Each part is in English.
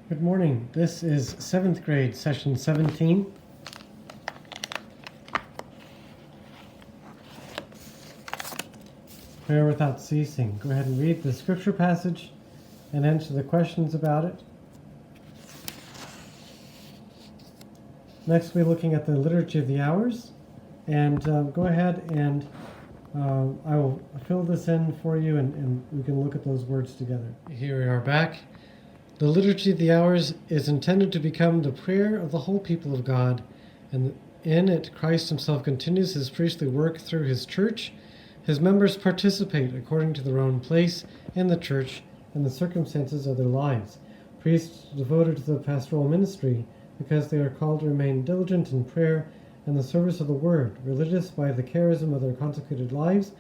Good morning. This is 7th grade, session 17. Prayer without ceasing. Go ahead and read the scripture passage and answer the questions about it. Next, we're looking at the Liturgy of the Hours. And go ahead and I will fill this in for you and we can look at those words together. Here we are back. The Liturgy of the Hours is intended to become the prayer of the whole people of God, and in it Christ himself continues his priestly work through his church. His members participate according to their own place in the church and the circumstances of their lives. Priests devoted to the pastoral ministry because they are called to remain diligent in prayer and the service of the word, religious by the charism of their consecrated lives,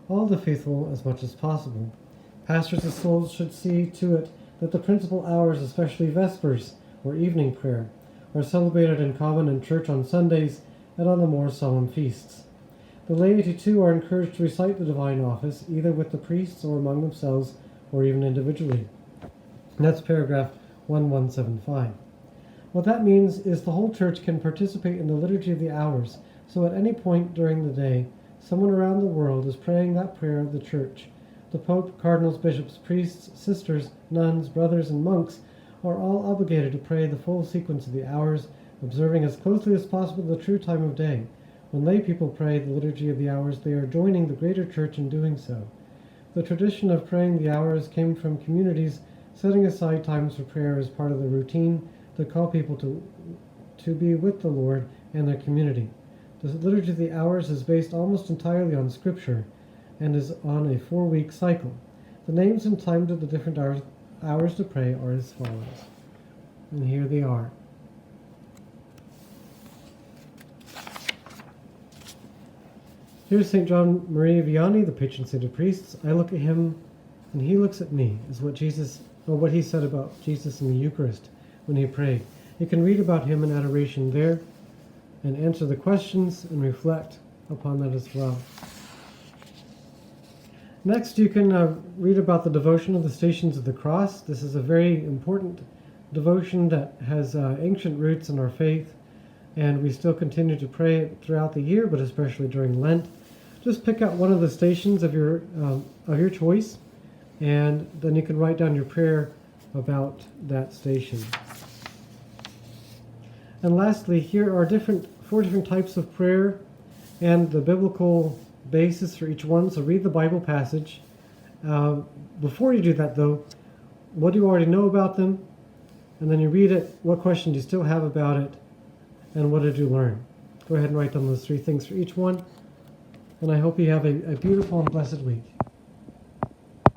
all the faithful as much as possible. Pastors of souls should see to it that the principal hours, especially Vespers or evening prayer, are celebrated in common in church on Sundays and on the more solemn feasts. The laity, too, are encouraged to recite the divine office, either with the priests or among themselves, or even individually. And that's paragraph 1175. What that means is the whole church can participate in the Liturgy of the Hours, so at any point during the day, someone around the world is praying that prayer of the church. The Pope, cardinals, bishops, priests, sisters, nuns, brothers, and monks are all obligated to pray the full sequence of the hours, observing as closely as possible the true time of day. When lay people pray the Liturgy of the Hours, they are joining the greater church in doing so. The tradition of praying the hours came from communities setting aside times for prayer as part of the routine to call people to be with the Lord and their community. The Liturgy of the Hours is based almost entirely on Scripture and is on a 4-week cycle. The names and times of the different hours to pray are as follows. And here they are. Here's St. John Maria Vianney, the patron saint of priests. I look at him and he looks at me, is what he said about Jesus in the Eucharist when he prayed. You can read about him in adoration there and answer the questions and reflect upon that as well. Next, you can read about the devotion of the Stations of the Cross. This is a very important devotion that has ancient roots in our faith, and we still continue to pray it throughout the year, but especially during Lent. Just pick out one of the stations of your choice, and then you can write down your prayer about that station. And lastly, here are 4 different types of prayer and the biblical basis for each one. So read the Bible passage. Before you do that, though, what do you already know about them? And then you read it. What question do you still have about it? And what did you learn? Go ahead and write down those 3 things for each one. And I hope you have a beautiful and blessed week.